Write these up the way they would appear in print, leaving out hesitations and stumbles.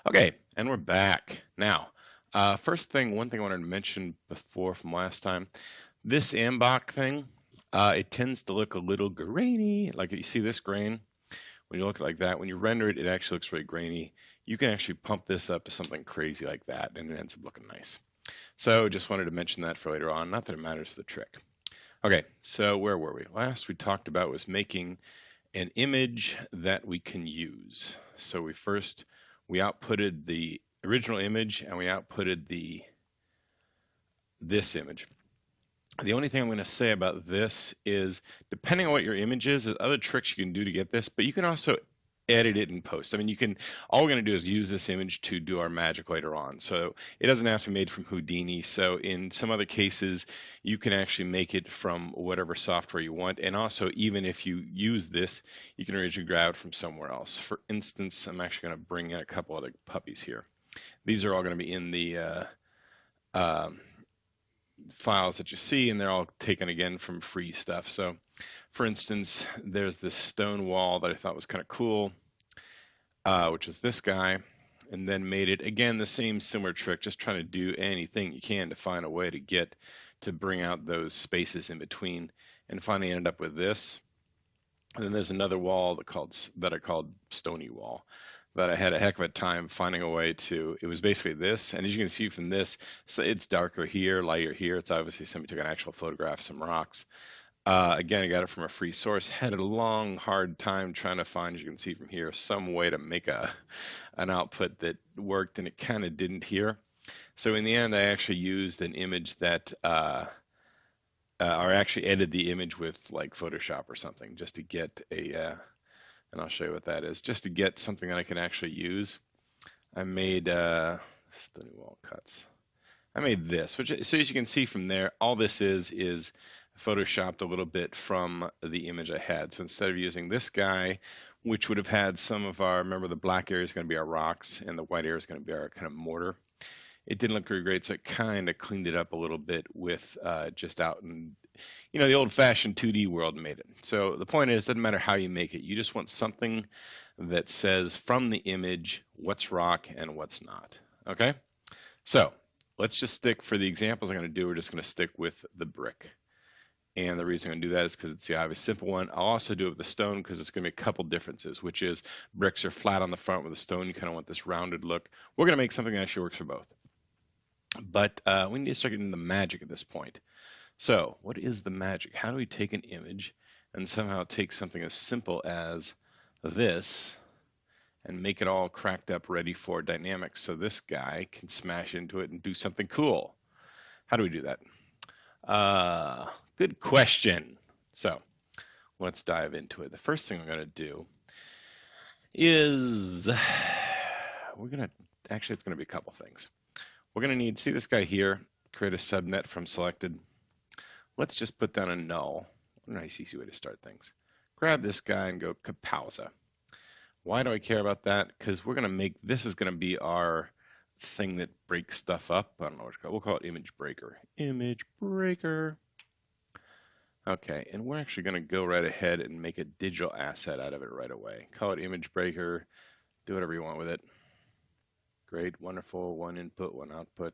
Okay, and we're back. Now, one thing I wanted to mention before from last time, this ambach thing, it tends to look a little grainy. Like you see this grain, when you look at it like that, when you render it, it actually looks really grainy. You can actually pump this up to something crazy like that, and it ends up looking nice. So just wanted to mention that for later on. Not that it matters to the trick. Okay, so where were we? Last we talked about was making an image that we can use. So we outputted the original image and we outputted this image. The only thing I'm going to say about this is, depending on what your image is, there's other tricks you can do to get this, but you can also edit it in post. I mean, all we're going to do is use this image to do our magic later on. So it doesn't have to be made from Houdini. So in some other cases, you can actually make it from whatever software you want. And also, even if you use this, you can originally grab it from somewhere else. For instance, I'm actually going to bring in a couple other puppies here. These are all going to be in the um files that you see, and they're all taken again from free stuff. So, for instance, there's this stone wall that I thought was kind of cool, which is this guy, and then made it again the same similar trick, just trying to do anything you can to find a way to bring out those spaces in between, and finally ended up with this. And then there's another wall that I called Stony Wall, that I had a heck of a time finding a way to. It was basically this, and as you can see from this, so it's darker here, lighter here. It's obviously somebody took an actual photograph of some rocks. Again, I got it from a free source. Had a long, hard time trying to find, as you can see from here, some way to make an output that worked, and it kind of didn't here. So in the end, I actually used an image that, or actually edited the image with like Photoshop or something, just to get and I'll show you what that is, just to get something that I can actually use. I made Stony Wall cuts. I made this, which, so as you can see from there, all this is photoshopped a little bit from the image I had. So instead of using this guy, which would have had some of our, remember the black area is going to be our rocks and the white area is going to be our kind of mortar. It didn't look very great, so it kind of cleaned it up a little bit with just out in, the old-fashioned 2D world made it. So the point is, it doesn't matter how you make it. You just want something that says from the image what's rock and what's not. Okay? So let's just stick, for the examples I'm going to do, we're just going to stick with the brick. And the reason I'm going to do that is because it's the obvious simple one. I'll also do it with the stone because it's going to be a couple differences, which is bricks are flat on the front with the stone. You kind of want this rounded look. We're going to make something that actually works for both. But we need to start getting the magic at this point. So what is the magic? How do we take an image and somehow take something as simple as this and make it all cracked up ready for dynamics so this guy can smash into it and do something cool? How do we do that? Good question. So let's dive into it. The first thing I'm going to do is actually, it's going to be a couple things. We're going to need, see this guy here, create a subnet from selected. Let's just put down a null. A nice easy way to start things. Grab this guy and go Kapauza. Why do I care about that? Because we're going to make, this is going to be our thing that breaks stuff up. I don't know what it's called. We'll call it image breaker. Image breaker. Okay, and we're actually going to go right ahead and make a digital asset out of it right away. Call it image breaker. Do whatever you want with it. Great, wonderful, one input, one output.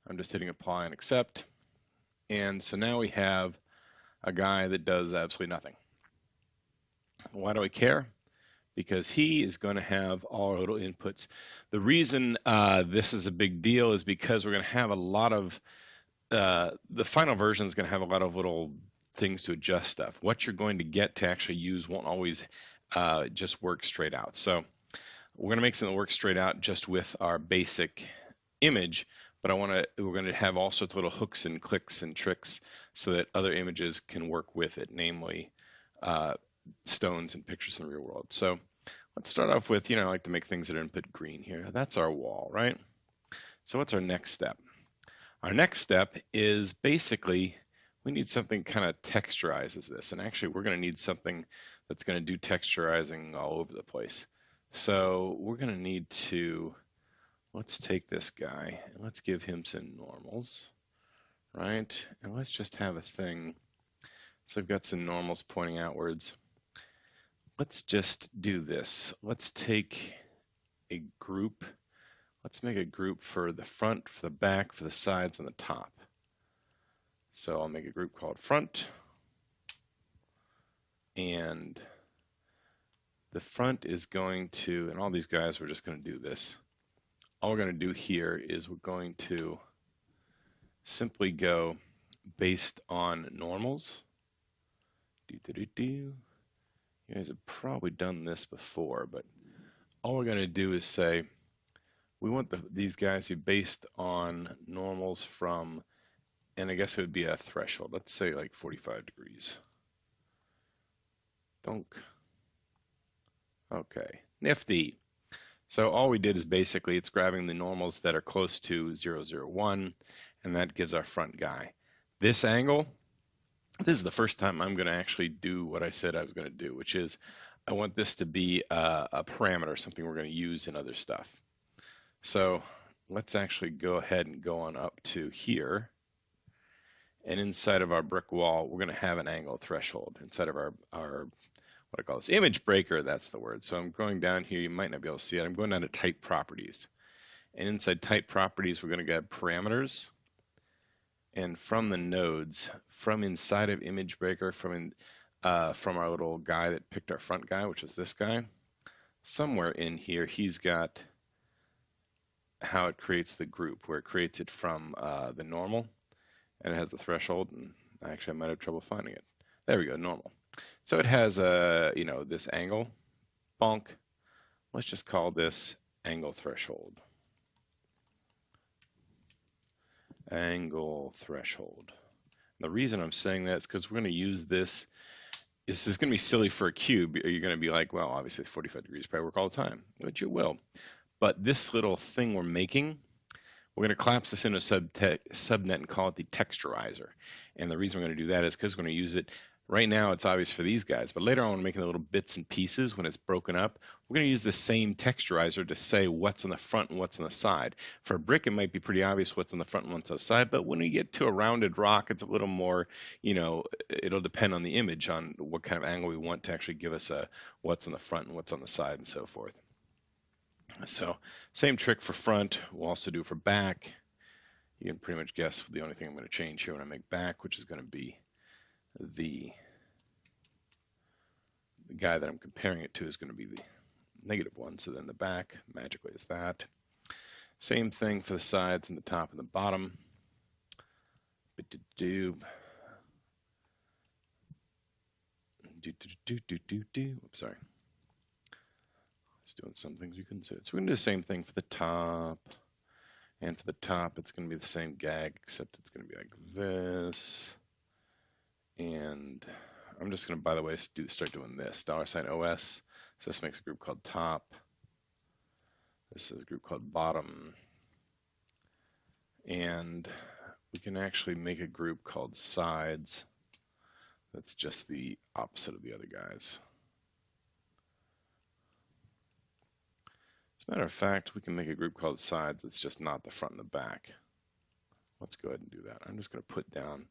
I'm just hitting apply and accept. And so now we have a guy that does absolutely nothing. Why do I care? Because he is going to have all our little inputs. The reason this is a big deal is because we're going to have a lot of, the final version is going to have a lot of little things to adjust stuff. What you're going to get to actually use won't always just work straight out. So we're going to make something that works straight out just with our basic image, but we're going to have all sorts of little hooks and clicks and tricks so that other images can work with it, namely stones and pictures in the real world. So let's start off with, I like to make things that are input green here. That's our wall, right? So what's our next step? Our next step is basically we need something kind of texturizes this. And actually, we're going to need something that's going to do texturizing all over the place. So we're going to need to, let's take this guy and let's give him some normals, right? And let's just have a thing. So I've got some normals pointing outwards. Let's just do this. Let's take a group. Let's make a group for the front, for the back, for the sides, and the top. So I'll make a group called front, and the front is going to, and all these guys, we're just going to do this. All we're going to do here is we're going to simply go based on normals. You guys have probably done this before, but all we're going to do is say we want these guys to be based on normals from, and I guess it would be a threshold. Let's say like 45 degrees. Donk. Okay, nifty. So all we did is basically it's grabbing the normals that are close to 0, 0, 1, and that gives our front guy. This angle, this is the first time I'm going to actually do what I said I was going to do, which is I want this to be a parameter, something we're going to use in other stuff. So let's actually go ahead and go on up to here. And inside of our brick wall, we're going to have an angle threshold. Inside of our what I call this image breaker, that's the word. So I'm going down here, you might not be able to see it. I'm going down to type properties. And inside type properties, we're going to get parameters. And from the nodes, from inside of image breaker, from our little guy that picked our front guy, which is this guy, somewhere in here, he's got how it creates the group, where it creates it from the normal. And it has the threshold, and actually I might have trouble finding it. There we go, normal. So it has this angle, bonk. Let's just call this angle threshold. Angle threshold. The reason I'm saying that is because we're going to use this. This is going to be silly for a cube. You're going to be like, well, obviously 45 degrees probably work all the time, which it will. But this little thing we're making, we're going to collapse this into a subnet and call it the texturizer. And the reason we're going to do that is because we're going to use it. Right now it's obvious for these guys, but later on when we're making the little bits and pieces, when it's broken up, we're going to use the same texturizer to say what's on the front and what's on the side. For a brick, it might be pretty obvious what's on the front and what's on the side, but when we get to a rounded rock, it's a little more, it'll depend on the image, on what kind of angle we want to actually give us what's on the front and what's on the side and so forth. So same trick for front, we'll also do for back. You can pretty much guess the only thing I'm going to change here when I make back, which is going to be the guy that I'm comparing it to is going to be the -1, so then the back magically is that. Same thing for the sides and the top and the bottom. Oops, sorry. It's doing some things you couldn't see. So we're going to do the same thing for the top. And for the top, it's going to be the same gag, except it's going to be like this. And I'm just going to, by the way, start doing this. $OS. So this makes a group called top. This is a group called bottom. And we can actually make a group called sides. That's just the opposite of the other guys. As a matter of fact, we can make a group called sides that's just not the front and the back. Let's go ahead and do that. I'm just going to put down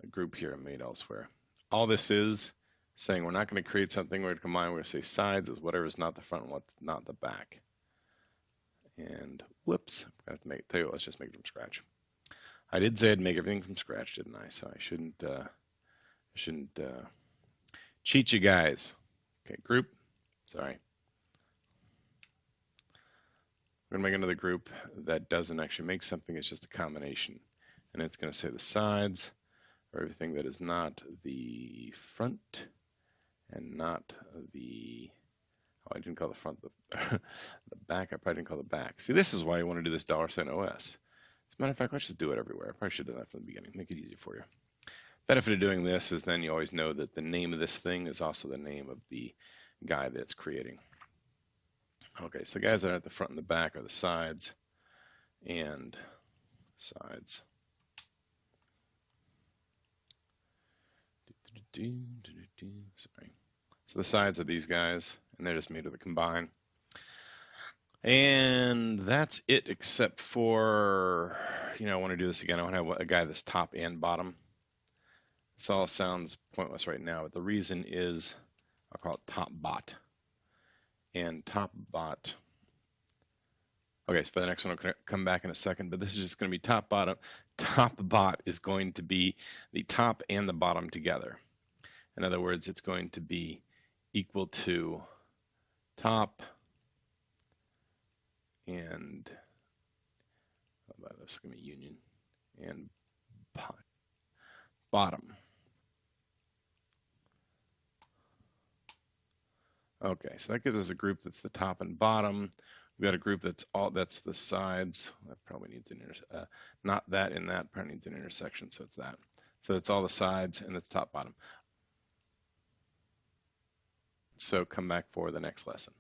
a group here I made elsewhere. All this is saying we're not going to create something, we're going to combine, we're going to say sides is whatever is not the front and what's not the back. And whoops, I have to tell you what, let's just make it from scratch. I did say I'd make everything from scratch, didn't I? So I shouldn't cheat you guys. Okay, group, sorry. We're going to make another group that doesn't actually make something, it's just a combination. And it's going to say the sides are everything that is not the front and not the, oh, I didn't call the front the back, I probably didn't call the back. See, this is why I want to do this $OS. As a matter of fact, let's just do it everywhere. I probably should have done that from the beginning, make it easy for you. Benefit of doing this is then you always know that the name of this thing is also the name of the guy that's creating. Okay, so the guys that are at the front and the back are the sides and sides. Sorry. So the sides are these guys, and they're just made with a combine. And that's it, except for, I want to do this again. I want to have a guy that's top and bottom. This all sounds pointless right now, but the reason is I'll call it top bot. And top bot Okay, so for the next one, I'll come back in a second, but this is just going to be top, bottom. Top bot is going to be the top and the bottom together. In other words, it's going to be equal to top and, this is going to be union, and bottom. Okay, so that gives us a group that's the top and bottom. We've got a group that's the sides. That probably needs an not that in that, probably needs an intersection, so it's that. So it's all the sides and it's top bottom. So come back for the next lesson.